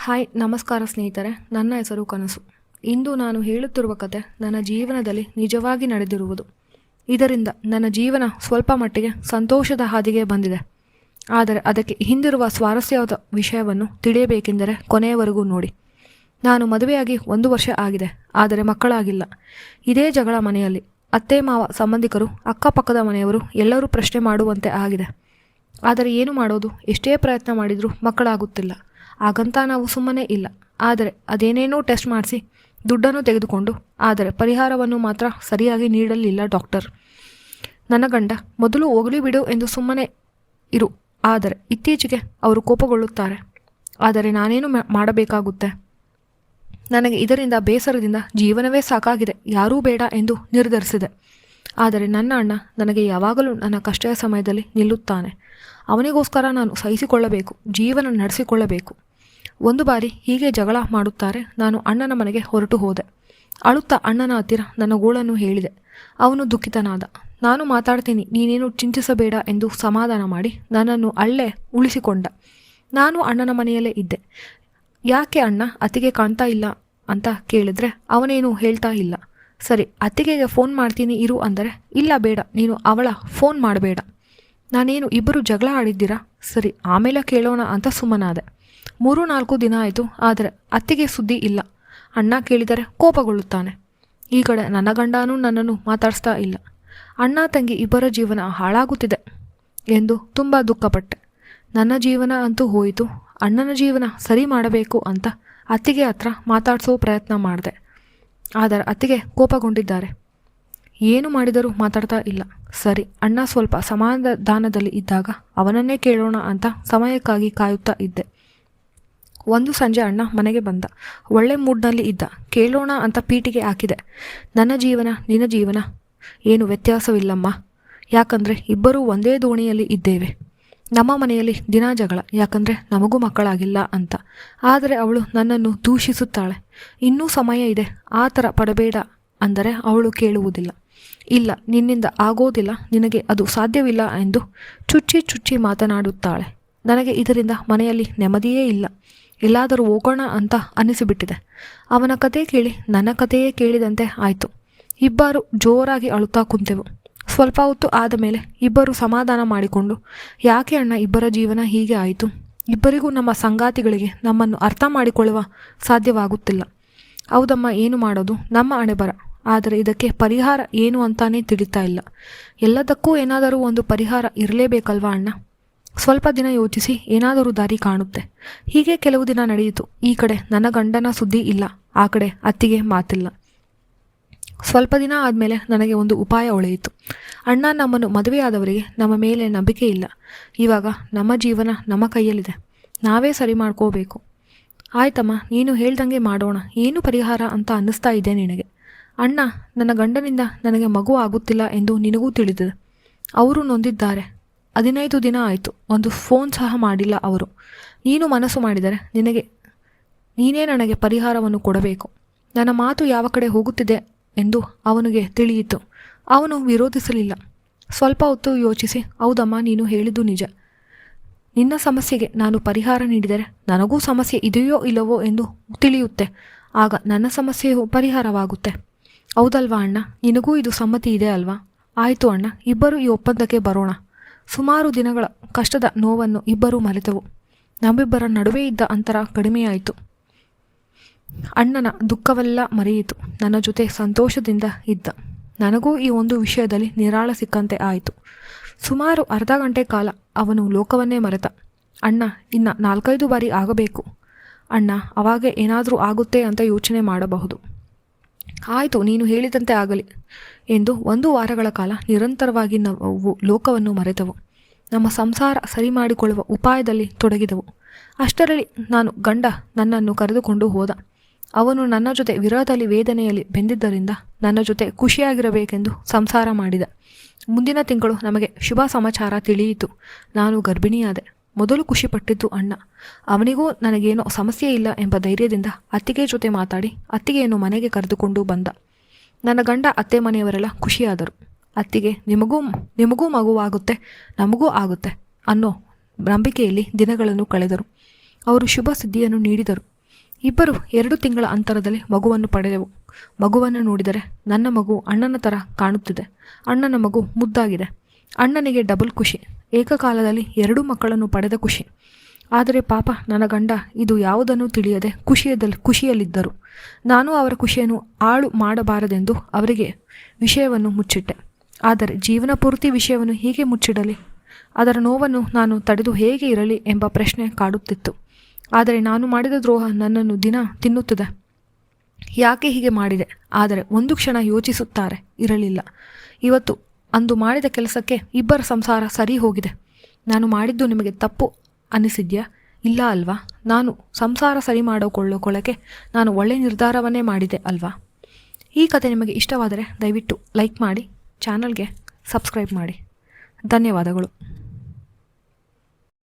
Hi ನಮಸ್ಕಾರ ಸ್ನೇಹಿತರೆ, ನನ್ನ ಹೆಸರು ಕನಸು. ಇಂದು ನಾನು ಹೇಳುತ್ತಿರುವ ಕತೆ ನನ್ನ ಜೀವನದಲ್ಲಿ ನಿಜವಾಗಿ ನಡೆದಿರುವುದು. ಇದರಿಂದ ನನ್ನ ಜೀವನ ಸ್ವಲ್ಪ ಮಟ್ಟಿಗೆ ಸಂತೋಷದ ಹಾದಿಗೆ ಬಂದಿದೆ. ಆದರೆ ಅದಕ್ಕೆ ಹಿಂದಿರುವ ಸ್ವಾರಸ್ಯದ ವಿಷಯವನ್ನು ತಿಳಿಯಬೇಕೆಂದರೆ ಕೊನೆಯವರೆಗೂ ನೋಡಿ. ನಾನು ಮದುವೆಯಾಗಿ 1 ವರ್ಷ ಆಗಿದೆ, ಆದರೆ ಮಕ್ಕಳಾಗಿಲ್ಲ. ಇದೇ ಜಗಳ ಮನೆಯಲ್ಲಿ ಅತ್ತೆ ಮಾವ, ಸಂಬಂಧಿಕರು, ಅಕ್ಕಪಕ್ಕದ ಮನೆಯವರು ಎಲ್ಲರೂ ಪ್ರಶ್ನೆ ಮಾಡುವಂತೆ ಆಗಿದೆ. ಆದರೆ ಏನು ಮಾಡೋದು? ಎಷ್ಟೇ ಪ್ರಯತ್ನ ಮಾಡಿದರೂ ಮಕ್ಕಳಾಗುತ್ತಿಲ್ಲ. ಹಾಗಂತ ನಾವು ಸುಮ್ಮನೆ ಇಲ್ಲ. ಆದರೆ ಅದೇನೇನೋ ಟೆಸ್ಟ್ ಮಾಡಿಸಿ ದುಡ್ಡನ್ನು ತೆಗೆದುಕೊಂಡು, ಆದರೆ ಪರಿಹಾರವನ್ನು ಮಾತ್ರ ಸರಿಯಾಗಿ ನೀಡಲಿಲ್ಲ ಡಾಕ್ಟರ್. ನನ್ನ ಗಂಡ ಮೊದಲು ಹೋಗಲಿ ಬಿಡು ಎಂದು ಸುಮ್ಮನೆ ಇರು, ಆದರೆ ಇತ್ತೀಚೆಗೆ ಅವರು ಕೋಪಗೊಳ್ಳುತ್ತಾರೆ. ಆದರೆ ನಾನೇನು ಮಾಡಬೇಕಾಗುತ್ತೆ? ನನಗೆ ಇದರಿಂದ ಬೇಸರದಿಂದ ಜೀವನವೇ ಸಾಕಾಗಿದೆ, ಯಾರೂ ಬೇಡ ಎಂದು ನಿರ್ಧರಿಸಿದೆ. ಆದರೆ ನನ್ನ ಅಣ್ಣ ನನಗೆ ಯಾವಾಗಲೂ ನನ್ನ ಕಷ್ಟದ ಸಮಯದಲ್ಲಿ ನಿಲ್ಲುತ್ತಾನೆ. ಅವನಿಗೋಸ್ಕರ ನಾನು ಸಹಿಸಿಕೊಳ್ಳಬೇಕು, ಜೀವನ ನಡೆಸಿಕೊಳ್ಳಬೇಕು. ಒಂದು ಬಾರಿ ಹೀಗೆ ಜಗಳ ಮಾಡುತ್ತಾರೆ. ನಾನು ಅಣ್ಣನ ಮನೆಗೆ ಹೊರಟು ಹೋದೆ. ಅಳುತ್ತಾ ಅಣ್ಣನ ಹತ್ತಿರ ನನ್ನ ಗೋಳನ್ನು ಹೇಳಿದೆ. ಅವನು ದುಃಖಿತನಾದ. ನಾನು ಮಾತಾಡ್ತೀನಿ, ನೀನೇನು ಚಿಂತಿಸಬೇಡ ಎಂದು ಸಮಾಧಾನ ಮಾಡಿ ನನ್ನನ್ನು ಅಲ್ಲೇ ಉಳಿಸಿಕೊಂಡ. ನಾನು ಅಣ್ಣನ ಮನೆಯಲ್ಲೇ ಇದ್ದೆ. ಯಾಕೆ ಅಣ್ಣ ಅತ್ತಿಗೆ ಕಾಣ್ತಾ ಇಲ್ಲ ಅಂತ ಕೇಳಿದ್ರೆ ಅವನೇನು ಹೇಳ್ತಾ ಇಲ್ಲ. ಸರಿ, ಅತ್ತಿಗೆಗೆ ಫೋನ್ ಮಾಡ್ತೀನಿ ಇರು ಅಂದರೆ, ಇಲ್ಲ ಬೇಡ, ನೀನು ಅವಳ ಫೋನ್ ಮಾಡಬೇಡ. ನಾನೇನು ಇಬ್ಬರು ಜಗಳ ಆಡಿದ್ದೀರಾ? ಸರಿ, ಆಮೇಲೆ ಕೇಳೋಣ ಅಂತ ಸುಮ್ಮನಾದೆ. 3-4 ದಿನ ಆಯಿತು, ಆದರೆ ಅತ್ತಿಗೆ ಸುದ್ದಿ ಇಲ್ಲ. ಅಣ್ಣ ಕೇಳಿದರೆ ಕೋಪಗೊಳ್ಳುತ್ತಾನೆ. ಈ ಕಡೆ ನನ್ನ ಗಂಡನೂ ನನ್ನನ್ನು ಮಾತಾಡಿಸ್ತಾ ಇಲ್ಲ. ಅಣ್ಣ ತಂಗಿ ಇಬ್ಬರ ಜೀವನ ಹಾಳಾಗುತ್ತಿದೆ ಎಂದು ತುಂಬ ದುಃಖಪಟ್ಟೆ. ನನ್ನ ಜೀವನ ಅಂತೂ ಹೋಯಿತು. ಅಣ್ಣನ ಜೀವನ ಸರಿ ಮಾಡಬೇಕು ಅಂತ ಅತ್ತಿಗೆ ಹತ್ರ ಮಾತಾಡಿಸೋ ಪ್ರಯತ್ನ ಮಾಡಿದೆ. ಆದರೆ ಅತ್ತಿಗೆ ಕೋಪಗೊಂಡಿದ್ದಾರೆ. ಏನು ಮಾಡಿದರೂ ಮಾತಾಡ್ತಾ ಇಲ್ಲ. ಸರಿ, ಅಣ್ಣ ಸ್ವಲ್ಪ ಸಮಾಧಾನದಲ್ಲಿ ಇದ್ದಾಗ ಅವನನ್ನೇ ಕೇಳೋಣ ಅಂತ ಸಮಯಕ್ಕಾಗಿ ಕಾಯುತ್ತಾ ಇದ್ದೆ. ಒಂದು ಸಂಜೆ ಅಣ್ಣ ಮನೆಗೆ ಬಂದ. ಒಳ್ಳೆ ಮೂಡ್ನಲ್ಲಿ ಇದ್ದ. ಕೇಳೋಣ ಅಂತ ಪೀಟಿಗೆ ಹಾಕಿದೆ. ನನ್ನ ಜೀವನ ನಿನ್ನ ಜೀವನ ಏನು ವ್ಯತ್ಯಾಸವಿಲ್ಲಮ್ಮ, ಯಾಕಂದರೆ ಇಬ್ಬರೂ ಒಂದೇ ದೋಣಿಯಲ್ಲಿ ಇದ್ದೇವೆ. ನಮ್ಮ ಮನೆಯಲ್ಲಿ ದಿನ ಜಗಳ, ಯಾಕಂದರೆ ನಮಗೂ ಮಕ್ಕಳಾಗಿಲ್ಲ ಅಂತ. ಆದರೆ ಅವಳು ನನ್ನನ್ನು ದೂಷಿಸುತ್ತಾಳೆ. ಇನ್ನೂ ಸಮಯ ಇದೆ, ಆ ಥರ ಪಡಬೇಡ ಅಂದರೆ ಅವಳು ಕೇಳುವುದಿಲ್ಲ. ಇಲ್ಲ, ನಿನ್ನಿಂದ ಆಗೋದಿಲ್ಲ, ನಿನಗೆ ಅದು ಸಾಧ್ಯವಿಲ್ಲ ಎಂದು ಚುಚ್ಚಿ ಚುಚ್ಚಿ ಮಾತನಾಡುತ್ತಾಳೆ. ನನಗೆ ಇದರಿಂದ ಮನೆಯಲ್ಲಿ ನೆಮ್ಮದಿಯೇ ಇಲ್ಲ. ಎಲ್ಲಾದರೂ ಹೋಗೋಣ ಅಂತ ಅನಿಸಿಬಿಟ್ಟಿದೆ. ಅವನ ಕತೆ ಕೇಳಿ ನನ್ನ ಕತೆಯೇ ಕೇಳಿದಂತೆ ಆಯಿತು. ಇಬ್ಬರು ಜೋರಾಗಿ ಅಳುತ್ತಾ ಕುಂತೆವು. ಸ್ವಲ್ಪ ಹೊತ್ತು ಆದ ಮೇಲೆ ಇಬ್ಬರು ಸಮಾಧಾನ ಮಾಡಿಕೊಂಡು, ಯಾಕೆ ಅಣ್ಣ ಇಬ್ಬರ ಜೀವನ ಹೀಗೆ ಆಯಿತು? ಇಬ್ಬರಿಗೂ ನಮ್ಮ ಸಂಗಾತಿಗಳಿಗೆ ನಮ್ಮನ್ನು ಅರ್ಥ ಮಾಡಿಕೊಳ್ಳುವ ಸಾಧ್ಯವಾಗುತ್ತಿಲ್ಲ. ಹೌದಮ್ಮ, ಏನು ಮಾಡೋದು? ನಮ್ಮ ಹಣೆಬರ. ಆದರೆ ಇದಕ್ಕೆ ಪರಿಹಾರ ಏನು ಅಂತಾನೇ ತಿಳಿತಾ ಇಲ್ಲ. ಎಲ್ಲದಕ್ಕೂ ಏನಾದರೂ ಒಂದು ಪರಿಹಾರ ಇರಲೇಬೇಕಲ್ವಾ ಅಣ್ಣ? ಸ್ವಲ್ಪ ದಿನ ಯೋಚಿಸಿ ಏನಾದರೂ ದಾರಿ ಕಾಣುತ್ತೆ. ಹೀಗೆ ಕೆಲವು ದಿನ ನಡೆಯಿತು. ಈ ಕಡೆ ನನ್ನ ಗಂಡನ ಸುದ್ದಿ ಇಲ್ಲ, ಆ ಕಡೆ ಅತ್ತಿಗೆ ಮಾತಿಲ್ಲ. ಸ್ವಲ್ಪ ದಿನ ಆದಮೇಲೆ ನನಗೆ ಒಂದು ಉಪಾಯ ಹೊಳೆಯಿತು. ಅಣ್ಣ ನಮ್ಮನ್ನು ಮದುವೆಯಾದವರಿಗೆ ನಮ್ಮ ಮೇಲೆ ನಂಬಿಕೆ ಇಲ್ಲ. ಇವಾಗ ನಮ್ಮ ಜೀವನ ನಮ್ಮ ಕೈಯಲ್ಲಿದೆ, ನಾವೇ ಸರಿ ಮಾಡ್ಕೋಬೇಕು. ಆಯ್ತಮ್ಮ, ನೀನು ಹೇಳ್ದಂಗೆ ಮಾಡೋಣ. ಏನು ಪರಿಹಾರ ಅಂತ ಅನ್ನಿಸ್ತಾ ಇದೆ ನಿನಗೆ? ಅಣ್ಣ, ನನ್ನ ಗಂಡನಿಂದ ನನಗೆ ಮಗು ಆಗುತ್ತಿಲ್ಲ ಎಂದು ನಿನಗೂ ತಿಳಿದಿದೆ. ಅವರು ನೊಂದಿದ್ದಾರೆ. 15 ದಿನ ಆಯಿತು, ಒಂದು ಫೋನ್ ಸಹ ಮಾಡಿಲ್ಲ ಅವರು. ನೀನು ಮನಸ್ಸು ಮಾಡಿದರೆ ನೀನೇ ನನಗೆ ಪರಿಹಾರವನ್ನು ಕೊಡಬೇಕು. ನನ್ನ ಮಾತು ಯಾವ ಕಡೆ ಹೋಗುತ್ತಿದೆ ಎಂದು ಅವನಿಗೆ ತಿಳಿಯಿತು. ಅವನು ವಿರೋಧಿಸಲಿಲ್ಲ. ಸ್ವಲ್ಪ ಹೊತ್ತು ಯೋಚಿಸಿ, ಹೌದಮ್ಮ, ನೀನು ಹೇಳಿದ್ದು ನಿಜ. ನಿನ್ನ ಸಮಸ್ಯೆಗೆ ನಾನು ಪರಿಹಾರ ನೀಡಿದರೆ ನನಗೂ ಸಮಸ್ಯೆ ಇದೆಯೋ ಇಲ್ಲವೋ ಎಂದು ತಿಳಿಯುತ್ತೆ. ಆಗ ನನ್ನ ಸಮಸ್ಯೆಯು ಪರಿಹಾರವಾಗುತ್ತೆ. ಹೌದಲ್ವಾ ಅಣ್ಣ? ನಿನಗೂ ಇದು ಸಮ್ಮತಿ ಇದೆ ಅಲ್ವಾ? ಆಯಿತು ಅಣ್ಣ, ಇಬ್ಬರು ಈ ಒಪ್ಪಂದಕ್ಕೆ ಬರೋಣ. ಸುಮಾರು ದಿನಗಳ ಕಷ್ಟದ ನೋವನ್ನು ಇಬ್ಬರೂ ಮರೆತೆವು. ನಮ್ಮಿಬ್ಬರ ನಡುವೆ ಇದ್ದ ಅಂತರ ಕಡಿಮೆಯಾಯಿತು. ಅಣ್ಣನ ದುಃಖವೆಲ್ಲ ಮರೆಯಿತು. ನನ್ನ ಜೊತೆ ಸಂತೋಷದಿಂದ ಇದ್ದ. ನನಗೂ ಈ ಒಂದು ವಿಷಯದಲ್ಲಿ ನಿರಾಳ ಸಿಕ್ಕಂತೆ ಆಯಿತು. ಸುಮಾರು ಅರ್ಧ ಗಂಟೆ ಕಾಲ ಅವನು ಲೋಕವನ್ನೇ ಮರೆತ. ಅಣ್ಣ, ಇನ್ನು 4-5 ಬಾರಿ ಆಗಬೇಕು ಅಣ್ಣ, ಅವಾಗೆ ಏನಾದರೂ ಆಗುತ್ತೆ ಅಂತ ಯೋಚನೆ ಮಾಡಬಹುದು. ಆಯಿತು, ನೀನು ಹೇಳಿದಂತೆ ಆಗಲಿ ಎಂದು 1 ವಾರಗಳ ಕಾಲ ನಿರಂತರವಾಗಿ ನಾವು ಲೋಕವನ್ನು ಮರೆತೆವು. ನಮ್ಮ ಸಂಸಾರ ಸರಿ ಮಾಡಿಕೊಳ್ಳುವ ಉಪಾಯದಲ್ಲಿ ತೊಡಗಿದೆವು. ಅಷ್ಟರಲ್ಲಿ ಗಂಡ ನನ್ನನ್ನು ಕರೆದುಕೊಂಡು ಹೋದ. ಅವನು ನನ್ನ ಜೊತೆ ವಿರಹದಲ್ಲಿ ವೇದನೆಯಲ್ಲಿ ಬೆಂದಿದ್ದರಿಂದ ನನ್ನ ಜೊತೆ ಖುಷಿಯಾಗಿರಬೇಕೆಂದು ಸಂಸಾರ ಮಾಡಿದ. ಮುಂದಿನ ತಿಂಗಳು ನಮಗೆ ಶುಭ ಸಮಾಚಾರ ತಿಳಿಯಿತು. ನಾನು ಗರ್ಭಿಣಿಯಾದೆ. ಮೊದಲು ಖುಷಿಪಟ್ಟಿದ್ದು ಅಣ್ಣ. ಅವನಿಗೂ ನನಗೇನೋ ಸಮಸ್ಯೆ ಇಲ್ಲ ಎಂಬ ಧೈರ್ಯದಿಂದ ಅತ್ತಿಗೆ ಜೊತೆ ಮಾತಾಡಿ ಅತ್ತಿಗೆಯನ್ನು ಮನೆಗೆ ಕರೆದುಕೊಂಡು ಬಂದ. ನನ್ನ ಗಂಡ ಅತ್ತೆ ಮನೆಯವರೆಲ್ಲ ಖುಷಿಯಾದರು. ಅತ್ತಿಗೆ, ನಿಮಗೂ ಮಗುವಾಗುತ್ತೆ, ನಮಗೂ ಆಗುತ್ತೆ ಅನ್ನೋ ನಂಬಿಕೆಯಲ್ಲಿ ದಿನಗಳನ್ನು ಕಳೆದರು. ಅವರು ಶುಭ ಸುದ್ದಿಯನ್ನು ನೀಡಿದರು. ಇಬ್ಬರು 2 ತಿಂಗಳ ಅಂತರದಲ್ಲಿ ಮಗುವನ್ನು ಪಡೆದೆವು. ಮಗುವನ್ನು ನೋಡಿದರೆ ನನ್ನ ಮಗು ಅಣ್ಣನ ಥರ ಕಾಣುತ್ತಿದೆ. ಅಣ್ಣನ ಮಗು ಮುದ್ದಾಗಿದೆ. ಅಣ್ಣನಿಗೆ ಡಬಲ್ ಖುಷಿ. ಏಕಕಾಲದಲ್ಲಿ 2 ಮಕ್ಕಳನ್ನು ಪಡೆದ ಖುಷಿ. ಆದರೆ ಪಾಪ ನನ್ನ ಗಂಡ ಇದು ಯಾವುದನ್ನು ತಿಳಿಯದೆ ಖುಷಿಯಲ್ಲಿದ್ದರು. ನಾನು ಅವರ ಖುಷಿಯನ್ನು ಹಾಳು ಮಾಡಬಾರದೆಂದು ಅವರಿಗೆ ವಿಷಯವನ್ನು ಮುಚ್ಚಿಟ್ಟೆ. ಆದರೆ ಜೀವನ ಪೂರ್ತಿ ವಿಷಯವನ್ನು ಹೀಗೆ ಮುಚ್ಚಿಡಲಿ? ಅದರ ನೋವನ್ನು ನಾನು ತಡೆದು ಹೇಗೆ ಇರಲಿ ಎಂಬ ಪ್ರಶ್ನೆ ಕಾಡುತ್ತಿತ್ತು. ಆದರೆ ನಾನು ಮಾಡಿದ ದ್ರೋಹ ನನ್ನನ್ನು ದಿನ ತಿನ್ನುತ್ತದೆ. ಯಾಕೆ ಹೀಗೆ ಮಾಡಿದೆ? ಆದರೆ ಒಂದು ಕ್ಷಣ ಯೋಚಿಸುತ್ತಾರೆ ಇರಲಿಲ್ಲ. ಇವತ್ತು ಅಂದು ಮಾಡಿದ ಕೆಲಸಕ್ಕೆ ಇಬ್ಬರ ಸಂಸಾರ ಸರಿ ಹೋಗಿದೆ. ನಾನು ಮಾಡಿದ್ದು ನಿಮಗೆ ತಪ್ಪು ಅನಿಸಿದ್ಯಾ? ಇಲ್ಲ ಅಲ್ವಾ? ನಾನು ಸಂಸಾರ ಸರಿ ಮಾಡಿಕೊಳ್ಳೋಕೊಳ್ಳಕ್ಕೆ ನಾನು ಒಳ್ಳೆಯ ನಿರ್ಧಾರವನ್ನೇ ಮಾಡಿದೆ ಅಲ್ವಾ? ಈ ಕತೆ ನಿಮಗೆ ಇಷ್ಟವಾದರೆ ದಯವಿಟ್ಟು ಲೈಕ್ ಮಾಡಿ, ಚಾನಲ್ಗೆ ಸಬ್ಸ್ಕ್ರೈಬ್ ಮಾಡಿ. ಧನ್ಯವಾದಗಳು.